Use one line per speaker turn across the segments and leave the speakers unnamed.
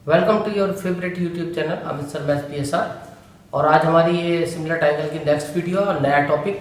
Welcome to your favourite YouTube channel Amit sir math PSR। और आज हमारी ये सिमिलर ट्रायंगल की नेक्स्ट वीडियो और नया topic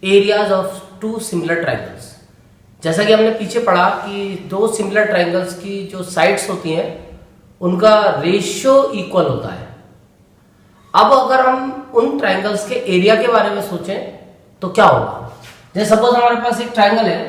areas of two similar triangles. जैसा कि हमने पीछे पढ़ा कि दो सिमिलर ट्रायंगल्स की जो साइड्स होती हैं उनका रेशियो इक्वल होता है। अब अगर हम उन ट्रायंगल्स के एरिया के बारे में सोचें तो क्या होगा। जैसे सपोज हमारे पास एक ट्रायंगल है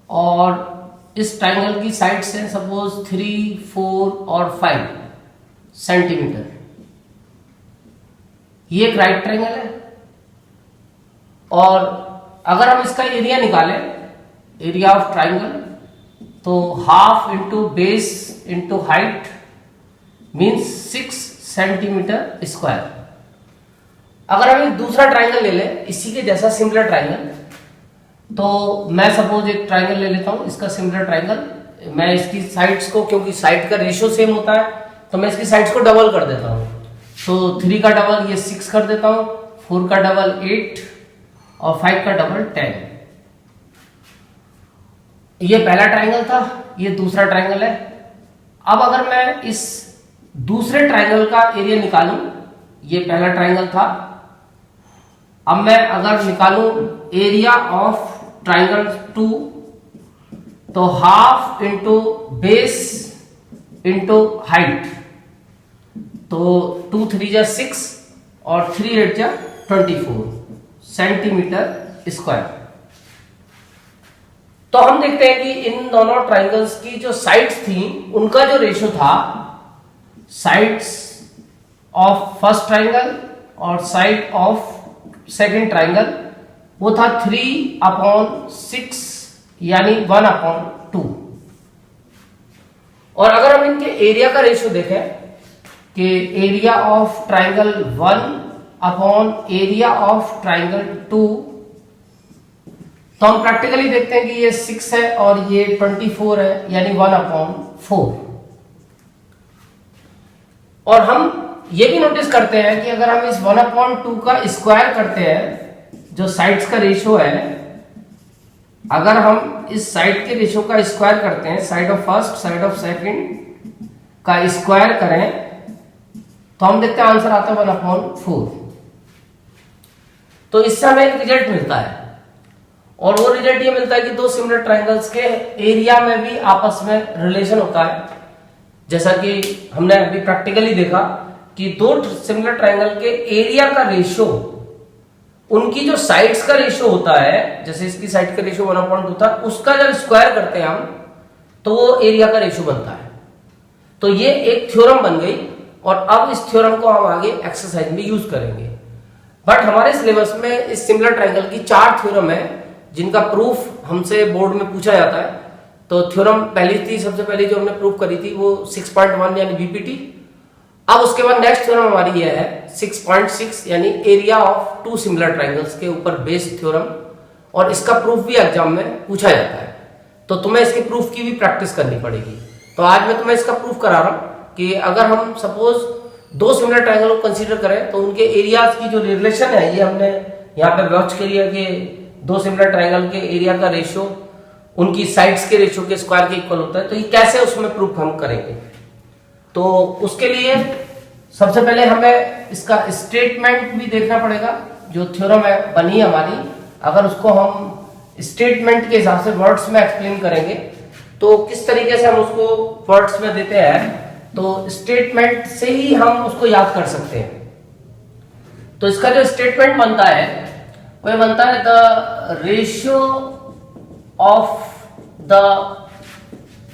और इस ट्रायंगल की साइड्स हैं सपोज 3, 4 और 5 सेंटीमीटर। ये एक राइट ट्रायंगल है और अगर हम इसका एरिया निकालें, एरिया ऑफ ट्रायंगल, तो half into base into height means 6 centimetre square. अगर हम एक दूसरा ट्रायंगल ले लें इसी के जैसा सिमिलर ट्रायंगल, तो मैं सपोज एक ट्रायंगल ले लेता हूं, इसका सिमिलर ट्रायंगल। मैं इसकी साइड्स को, क्योंकि साइड का रेशियो सेम होता है, तो मैं इसकी साइड्स को डबल कर देता हूं। तो 3 का डबल ये 6 कर देता हूं, 4 का डबल 8 और 5 का डबल 10। ये पहला ट्रायंगल था, ये दूसरा ट्रायंगल है। अब अगर मैं इस दूसरे ट्रायंगल का एरिया निकालूं, ये पहला ट्रायंगल था, अब मैं अगर निकालूं एरिया ऑफ ट्रायंगल 2, तो half into base into height, तो 2 3 जा 6 और 3 8 जा 24 सेंटीमीटर स्क्वायर। तो हम देखते हैं कि इन दोनों ट्रायंगल्स की जो साइड्स थी उनका जो रेशियो था, साइड्स ऑफ फर्स्ट ट्रायंगल और साइड ऑफ सेकेंड ट्रायंगल, वो था 3/6 यानी 1/2। और अगर हम इनके एरिया का रेशियो देखें कि area of triangle 1 area of triangle 2, तो हम प्रैक्टिकली देखते हैं कि ये 6 है और ये 24 है यानी 1/4। और हम ये भी नोटिस करते हैं कि अगर हम इस 1/2 का स्क्वायर करते हैं, जो साइड्स का रेशियो है, अगर हम इस साइड के रेशियो का स्क्वायर करते हैं, side of first side of second का स्क्वायर करें, तो हम देखते हैं आंसर आता है 1/4। तो इससे हमें एक रिजल्ट मिलता है और वो रिजल्ट ये मिलता है कि दो सिमिलर ट्रायंगल्स के एरिया में भी आपस में रिलेशन होता है। जैसा कि हमने अभी प्रैक्टिकली देखा कि दो सिमिलर ट्रायंगल के एरिया का रेशियो, उनकी जो साइड्स का रेशियो होता है, जैसे इसकी साइड का रेशियो 1/2 था, उसका जब स्क्वायर करते हैं हम, तो वो एरिया का रेशियो बनता है। तो ये एक थ्योरम बन गई और अब इस थ्योरम को हम आगे एक्सरसाइज में यूज करेंगे। बट हमारे सिलेबस में इस सिमिलर ट्रायंगल की 4 थ्योरम है जिनका प्रूफ हमसे बोर्ड में पूछा जाता है। तो थ्योरम पहली थी, सबसे पहली जो हमने प्रूफ करी थी वो 6.1 यानी BPT। अब उसके बाद नेक्स्ट थ्योरम हमारी ये है 6.6 यानी area of two similar triangles के ऊपर बेस्ड थ्योरम, और इसका प्रूफ भी एग्जाम में पूछा जाता है। तो तुम्हें इसके प्रूफ की भी प्रैक्टिस करनी पड़ेगी। तो आज मैं तुम्हें इसका प्रूफ करा रहा हूं कि अगर हम सपोज दो सिमिलर ट्रायंगल को कंसीडर करें तो उनके एरियाज की जो रिलेशन है, ये हमने यहाँ पे वॉच करी है कि दो सिमिलर ट्रायंगल के एरिया का रेशियो उनकी साइड्स के रेशियो के स्क्वायर के इक्वल होता है। तो ये कैसे उसमें प्रूफ हम करेंगे, तो उसके लिए सबसे पहले हमें इसका स्टेटमेंट भी देखना पड़ेगा। जो थ्योरम है बनी हमारी, अगर उसको हम स्टेटमेंट के हिसाब से वर्ड्स में एक्सप्लेन करेंगे तो किस तरीके से हम उसको वर्ड्स में देते हैं, तो स्टेटमेंट से ही हम उसको याद कर सकते हैं। तो इसका जो स्टेटमेंट बनता है वह बनता है the ratio of the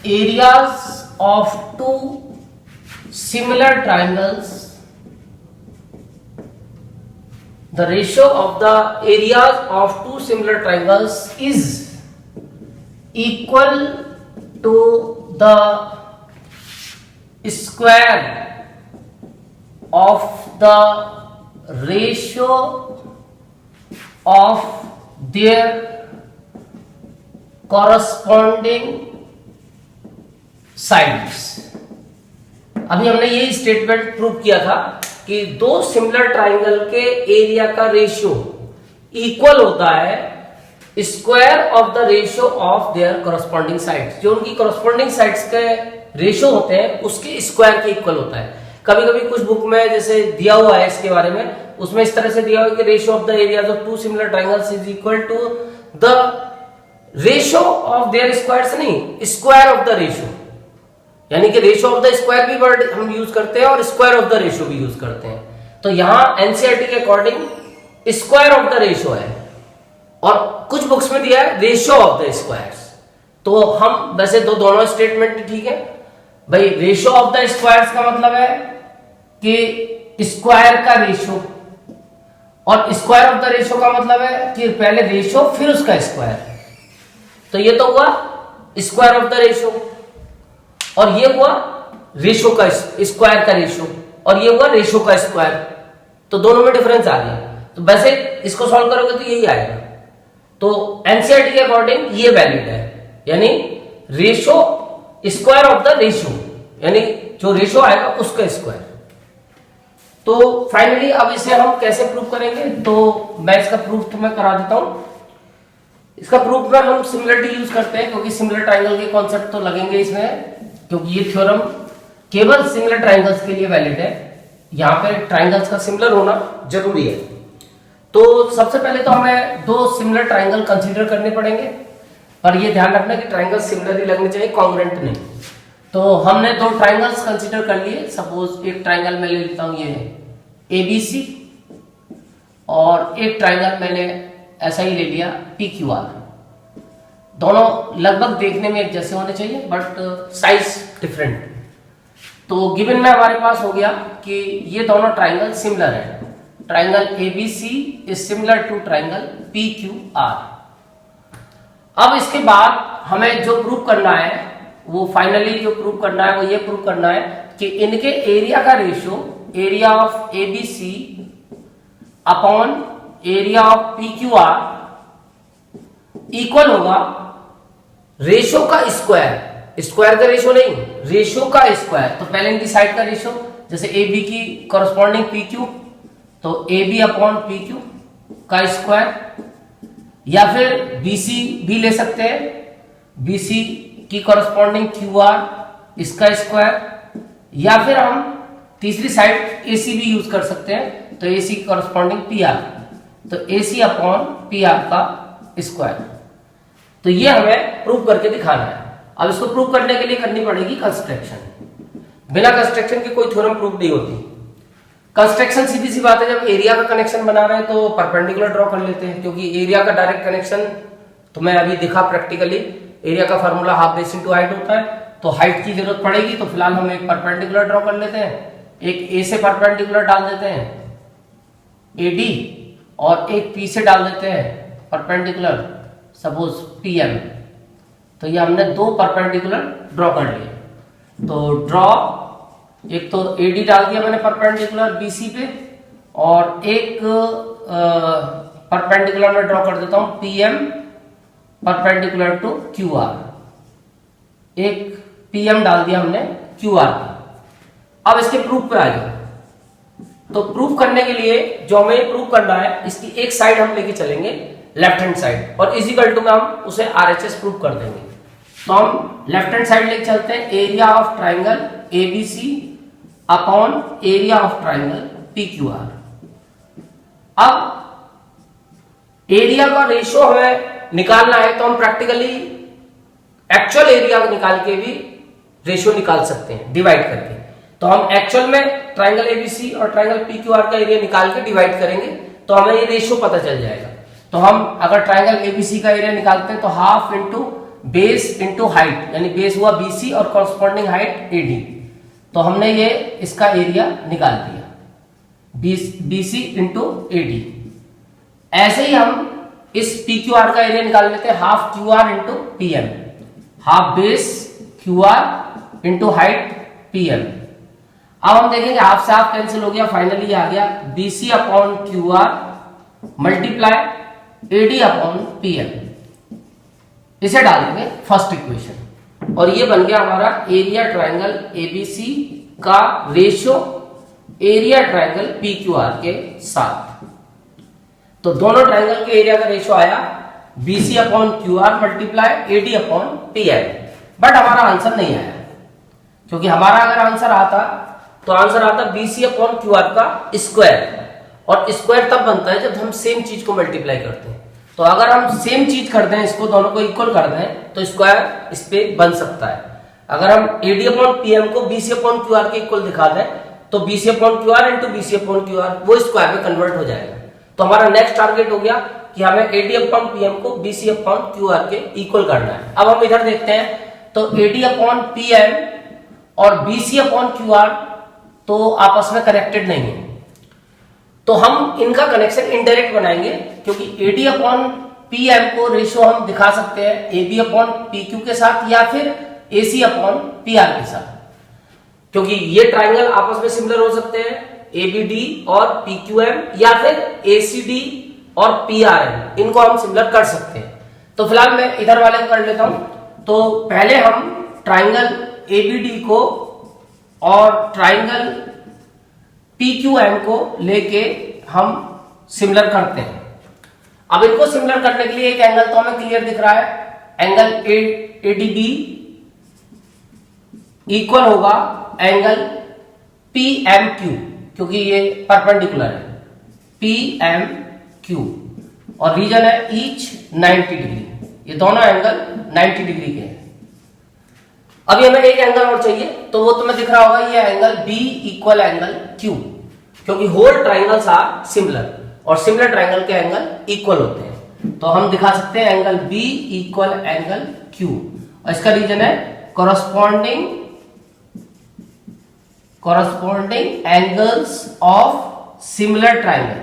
areas of two similar triangles, the ratio of the areas of two similar triangles is equal to the square of the ratio of their corresponding sides। अभी हमने यही statement prove किया था कि दो similar triangle के area का ratio equal होता है square of the ratio of there corresponding sides. जो उनकी कॉरस्पॉन्डिंग साइड्स के रेशो होते हैं उसके स्क्वायर के इक्वल होता है। कभी कभी कुछ बुक में जैसे दिया हुआ है इसके बारे में, उसमें इस तरह से दिया हुआ है कि ratio of the areas of two similar triangles is equal to the ratio of their squares, नहीं स्क्वायर ऑफ द रेशियो, यानी कि रेशियो ऑफ द स्क्वायर भी वर्ड हम यूज करते हैं और स्क्वायर ऑफ द रेशियो भी यूज करते हैं। तो यहां एनसीईआरटी के according square of the ratio है और कुछ बुक्स में दिया है रेशियो ऑफ द स्क्वायर्स। तो हम वैसे दोनों स्टेटमेंट ठीक है भाई। रेशियो ऑफ द स्क्वायर्स का मतलब है कि स्क्वायर का रेशियो, और स्क्वायर ऑफ द रेशियो का मतलब है कि पहले रेशियो फिर उसका स्क्वायर। तो ये तो हुआ स्क्वायर ऑफ द रेशियो, और ये हुआ रेशियो का स्क्वायर का रेशियो, और ये हुआ रेशियो का स्क्वायर। तो दोनों में डिफरेंस आ गया। तो वैसे इसको सॉल्व करोगे तो यही आएगा। तो एनसीईआरटी के अकॉर्डिंग ये वैलिड है, यानी ratio square of the ratio, यानी जो रेशियो आएगा उसका स्क्वायर। तो फाइनली अब इसे हम कैसे प्रूव करेंगे, तो मैं इसका प्रूफ तुम्हें करा देता हूं। इसका प्रूफ में हम सिमिलरिटी यूज करते हैं, क्योंकि सिमिलर ट्रायंगल के कॉन्सेप्ट तो लगेंगे इसमें, क्योंकि ये थ्योरम केवल सिमिलर ट्रायंगल्स के लिए वैलिड है। यहां पे ट्रायंगल्स का सिमिलर होना जरूरी है। तो सबसे पहले तो हमें दो सिमिलर ट्रायंगल कंसीडर करने पड़ेंगे, और ये ध्यान रखना कि ट्रायंगल सिमिलर ही लगने चाहिए, कॉन्ग्रुएंट नहीं। तो हमने दो ट्रायंगल्स कंसीडर कर लिए। सपोज एक ट्रायंगल मैं ले लेता हूं, ये है एबीसी, और एक ट्रायंगल मैंने ऐसा ही ले लिया PQR। दोनों लगभग देखने में एक जैसे होने चाहिए बट साइज डिफरेंट। तो गिवन में हमारे पास हो गया कि ये दोनों ट्रायंगल सिमिलर है। Triangle ABC is similar to triangle PQR। अब इसके बाद हमें जो प्रूव करना है, वो फाइनली जो प्रूव करना है वो ये प्रूव करना है कि इनके एरिया का ratio, area of ABC upon area of PQR equal होगा रेशियो का स्क्वायर, स्क्वायर का रेशियो नहीं, रेशियो का स्क्वायर। तो पहले इनकी साइड का रेशियो, जैसे AB की कॉरस्पॉन्डिंग PQ, तो AB अपॉन PQ का स्क्वायर, या फिर BC भी ले सकते हैं, BC की कॉरस्पॉन्डिंग QR इसका स्क्वायर, या फिर हम तीसरी साइड AC भी यूज कर सकते हैं, तो AC की कॉरस्पॉन्डिंग PR, तो AC अपॉन PR का स्क्वायर। तो ये हमें प्रूव करके दिखाना है। अब इसको प्रूव करने के लिए करनी पड़ेगी कंस्ट्रक्शन। बिना कंस्ट्रक्शन के कोई थ्योरम प्रूव नहीं होती। कंस्ट्रक्शन सीधी सी बात है, जब एरिया का कनेक्शन बना रहे हैं तो परपेंडिकुलर ड्रॉ कर लेते हैं, क्योंकि एरिया का डायरेक्ट कनेक्शन तो मैं अभी दिखा प्रैक्टिकली। एरिया का formula half base into height होता है, तो हाइट की जरूरत पड़ेगी, तो फिलहाल हम एक परपेंडिकुलर ड्रॉ कर लेते हैं। एक ए से परपेंडिकुलर डाल देते हैं AD, और एक P से डाल देते हैं परपेंडिकुलर सपोज PM। तो ये हमने दो परपेंडिकुलर ड्रॉ कर लिए। तो ड्रॉ, एक तो AD डाल दिया मैंने परपेंडिकुलर BC पे, और एक परपेंडिकुलर में ड्रॉ कर देता हूं PM परपेंडिकुलर टू QR। एक PM डाल दिया हमने QR पे। अब इसके प्रूफ पे आ गया। तो प्रूफ करने के लिए जो हमें प्रूफ करना है, इसकी एक साइड हम लेके चलेंगे लेफ्ट हैंड साइड, और इजिकल टू में हम उसे RHS प्रूफ कर देंगे। तो हम लेफ्ट हैंड साइड लेके चलते हैं, area of triangle ABC upon area of triangle PQR। अब एरिया का रेशियो हमें निकालना है, तो हम प्रैक्टिकली एक्चुअल एरिया निकाल के भी रेशियो निकाल सकते हैं डिवाइड करके। तो हम एक्चुअल में ट्राइंगल ABC और ट्राइंगल PQR का एरिया निकाल के डिवाइड करेंगे, तो हमें ये रेशियो पता चल जाएगा। तो हम अगर ट्राइंगल ABC का एरिया निकालते हैं तो half into base into height, यानी बेस हुआ BC और कॉरस्पॉन्डिंग हाइट AD। तो हमने ये इसका एरिया निकाल दिया BC इंटू AD। ऐसे ही हम इस PQR का एरिया निकाल लेते हैं, half QR into PM, half base QR into height PM। अब हम देखेंगे हाफ से हाफ कैंसिल हो गया, फाइनली आ गया BC upon QR multiply AD upon PM। इसे डाल देंगे फर्स्ट इक्वेशन, और ये बन गया हमारा एरिया ट्राइंगल ABC का रेशियो एरिया ट्राइंगल PQR के साथ। तो दोनों ट्राइंगल के एरिया का रेशियो आया BC upon QR multiply AD upon PM, but हमारा आंसर नहीं आया। क्योंकि हमारा अगर आंसर आता तो आंसर आता BC अपॉन QR का स्क्वायर, और स्क्वायर तब बनता है जब हम सेम चीज को मल्टीप्लाई करते हैं। तो अगर हम सेम चीज कर दें, इसको दोनों को इक्वल कर दें, तो स्क्वायर इस पे बन सकता है। अगर हम AD अपॉन PM को BC अपॉन QR के इक्वल दिखा दें, तो BC upon QR into BC upon QR वो स्क्वायर में कन्वर्ट हो जाएगा। तो हमारा नेक्स्ट टारगेट हो गया कि हमें AD अपॉन PM को BC अपॉन QR के इक्वल करना है। अब हम इधर देखते हैं, तो AD अपॉन PM और BC अपॉन QR तो आपस में कनेक्टेड नहीं है, तो हम इनका कनेक्शन इनडायरेक्ट बनाएंगे, क्योंकि AD अपॉन PM को रेशो हम दिखा सकते हैं AB अपॉन PQ के साथ या फिर AC अपॉन PR के साथ, क्योंकि ये ट्राइंगल आपस में सिमिलर हो सकते हैं ABD और PQM, या फिर ACD और PRM, इनको हम सिमिलर कर सकते हैं। तो फिलहाल मैं इधर वाले कर लेता हूं। तो पहले हम ट्राइंगल ABD को और ट्राइंगल PQM को लेके हम सिमिलर करते हैं। अब इनको सिमिलर करने के लिए एक एंगल तो हमें क्लियर दिख रहा है, एंगल ADB इक्वल होगा एंगल PMQ, क्योंकि ये परपेंडिकुलर है, PMQ, और रीजन है ईच 90 डिग्री, ये दोनों एंगल 90 डिग्री के हैं। अभी हमें एक एंगल और चाहिए, तो वो तुम्हें दिख रहा होगा, ये angle B equal angle Q, क्योंकि होल ट्राइंगल्स आर सिमिलर और सिमिलर ट्राइंगल के एंगल इक्वल होते हैं। तो हम दिखा सकते हैं angle B equal angle Q, और इसका रीजन है corresponding angles of similar triangle।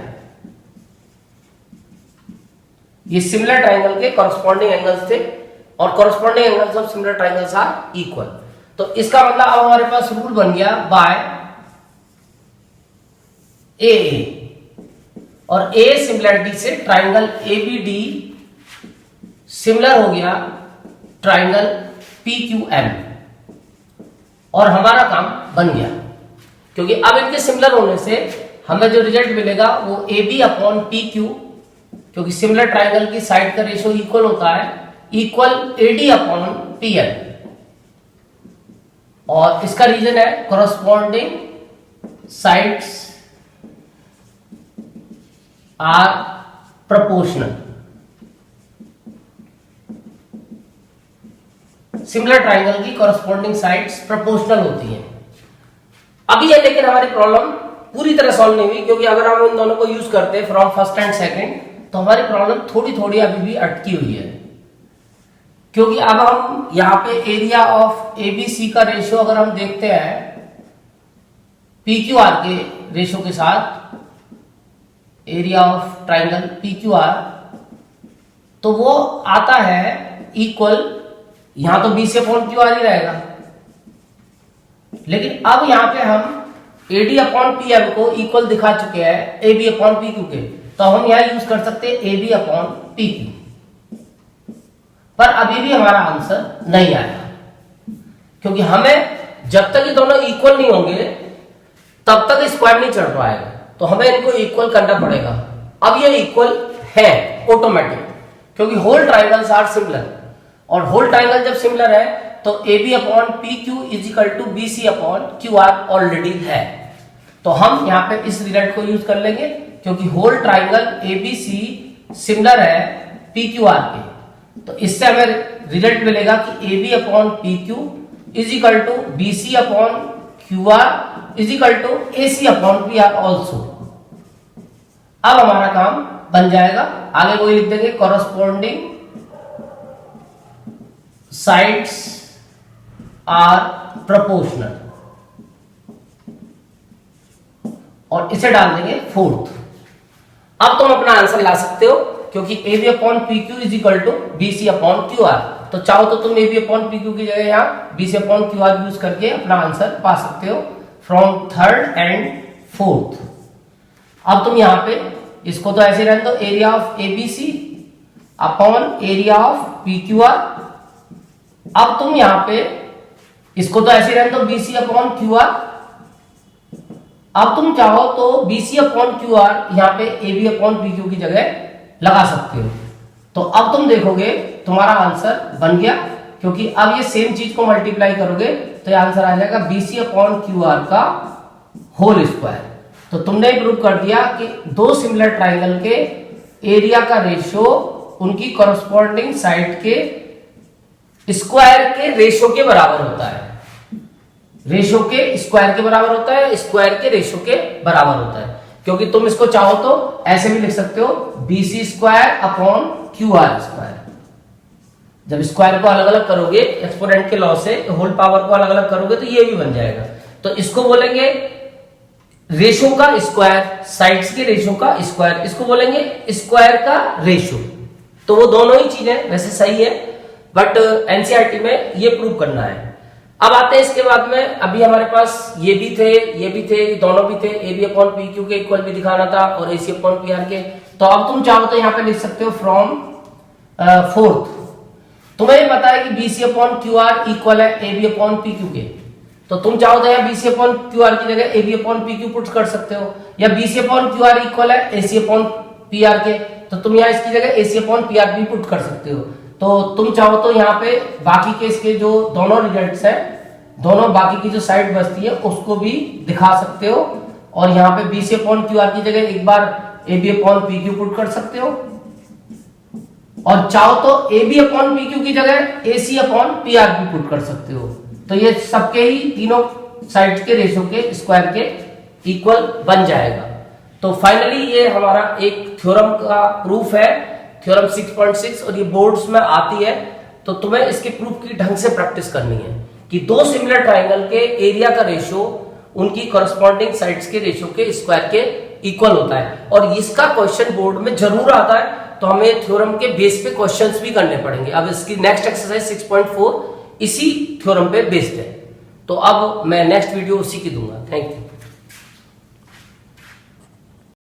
ये सिमिलर ट्राइंगल के corresponding angles थे, और corresponding angles of similar triangles are equal। तो इसका मतलब अब हमारे पास रूल बन गया बाय AA, और A सिमिलरिटी से ट्राइंगल ABD सिमिलर हो गया ट्राइंगल PQM, और हमारा काम बन गया, क्योंकि अब इनके सिमिलर होने से हमें जो रिजल्ट मिलेगा वो AB अपॉन PQ, क्योंकि सिमिलर ट्राइंगल की साइड का रेशियो इक्वल होता है, इक्वल AD अपॉन PL, और इसका रीजन है corresponding sides are proportional। Similar triangle की corresponding sides proportional होती हैं। अभी है, लेकिन हमारी प्रॉब्लम पूरी तरह सॉल्व नहीं हुई, क्योंकि अगर हम इन दोनों को यूज करते हैं फ्रॉम फर्स्ट एंड सेकंड, तो हमारी प्रॉब्लम थोड़ी थोड़ी अभी भी अटकी हुई है, क्योंकि अब हम यहाँ पे एरिया ऑफ ABC का रेशियो अगर हम देखते हैं PQR के रेशियो के साथ, एरिया ऑफ ट्राइंगल PQR, तो वो आता है इक्वल, यहां तो BC अपॉन QR ही रहेगा, लेकिन अब यहां पे हम AD अपॉन PM को इक्वल दिखा चुके हैं AB अपॉन PQ के, तो हम यहां यूज कर सकते हैं AB अपॉन PQ, पर अभी भी हमारा आंसर नहीं आया, क्योंकि हमें जब तक ये दोनों इक्वल नहीं होंगे तब तक स्क्वायर नहीं चढ़ पाएगा, तो हमें इनको इक्वल करना पड़ेगा। अब ये इक्वल है ऑटोमेटिक, क्योंकि होल ट्राइंगल्स आर सिमिलर, और होल ट्राइंगल जब सिमिलर है तो AB upon PQ is equal to BC upon QR already है। तो हम यहाँ पे इस रिजल्ट को यूज कर लेंगे, क्योंकि होल ट्राइंगल ABC सिमिलर है PQR के, तो इससे हमें रिजल्ट मिलेगा कि AB upon PQ is equal to BC upon QR is equal to AC upon PR also. अब हमारा काम बन जाएगा, आगे वही लिख देंगे corresponding sides are proportional, और इसे डाल देंगे फोर्थ। अब तुम अपना आंसर ला सकते हो, क्योंकि AB upon PQ is equal to BC upon QR, तो चाहो तो तुम AB अपॉन PQ की जगह यहाँ BC अपॉन QR यूज करके अपना आंसर पा सकते हो फ्रॉम थर्ड एंड फोर्थ। अब तुम यहाँ पे इसको तो ऐसे रहने दो, area of ABC upon area of PQR। अब तुम यहाँ पे इसको तो ऐसे रहने दो BC अपॉन QR। अब तुम चाहो तो BC अपॉन QR यहाँ पे AB अपॉन PQ की जगह लगा सकते हो। तो अब तुम देखोगे तुम्हारा आंसर बन गया, क्योंकि अब ये सेम चीज को मल्टीप्लाई करोगे तो ये आंसर आ जाएगा BC अपॉन QR का होल स्क्वायर। तो तुमने प्रूव कर दिया कि दो सिमिलर ट्राइंगल के एरिया का रेशियो उनकी कॉरस्पॉन्डिंग साइड के स्क्वायर के रेशियो के बराबर होता है। रेशियो के स्क्वायर के बराबर होता है, स्क्वायर के रेशियो के बराबर होता है। क्योंकि तुम इसको चाहो तो ऐसे भी लिख सकते हो BC square upon QR square. जब स्क्वायर को अलग अलग करोगे एक्सपोनेंट के लॉ से, होल पावर को अलग अलग करोगे तो ये भी बन जाएगा। तो इसको बोलेंगे रेशियो का स्क्वायर, साइड्स के रेशियो का स्क्वायर, इसको बोलेंगे स्क्वायर का रेशियो। तो वो दोनों ही चीजें वैसे सही है, बट एनसीईआरटी में ये प्रूव करना है। अब आते हैं इसके बाद में, अभी हमारे पास ये भी थे, दोनों भी थे, AB अपॉन PQ के इक्वल भी दिखाना था और AC अपॉन PR के। तो अब तुम चाहो तो यहाँ पे लिख सकते हो फ्रॉम फोर्थ। तुम्हें पता है कि BC अपॉन QR इक्वल है AB अपॉन PQ के, तो तुम चाहो तो यहाँ BC अपॉन QR की जगह AB अपॉन PQ पुट कर सकते हो, या BC अपॉन QR इक्वल है AC अपॉन PR के, तो तुम यहाँ इसकी जगह AC अपॉन PR भी पुट कर सकते हो। तो तुम चाहो तो यहाँ पे बाकी के इसके जो दोनों रिजल्ट्स हैं, दोनों बाकी की जो साइड बचती है उसको भी दिखा सकते हो, और यहाँ पे BC अपॉन QR की जगह एक बार AB अपॉन PQ पुट कर सकते हो, और चाहो तो AB अपॉन PQ की जगह AC अपॉन PR भी पुट कर सकते हो। तो ये सबके ही तीनों साइड्स के रेशियो के स्क्वायर के इक्वल बन जाएगा। तो फाइनली ये हमारा एक थ्योरम का प्रूफ है, थ्योरम 6.6, और ये बोर्ड्स में आती है। तो तुम्हें इसके प्रूफ की ढंग से प्रैक्टिस करनी है कि दो सिमिलर ट्राइंगल के एरिया का रेशियो उनकी कॉरस्पॉन्डिंग साइड्स के रेशियो के स्क्वायर के इक्वल होता है, और इसका क्वेश्चन बोर्ड में जरूर आता है। तो हमें थ्योरम के बेस पे क्वेश्चंस भी करने पड़ेंगे। अब इसकी नेक्स्ट एक्सरसाइज 6.4 इसी थ्योरम पे बेस्ड है। तो अब मैं नेक्स्ट वीडियो उसी की दूंगा। Thank you.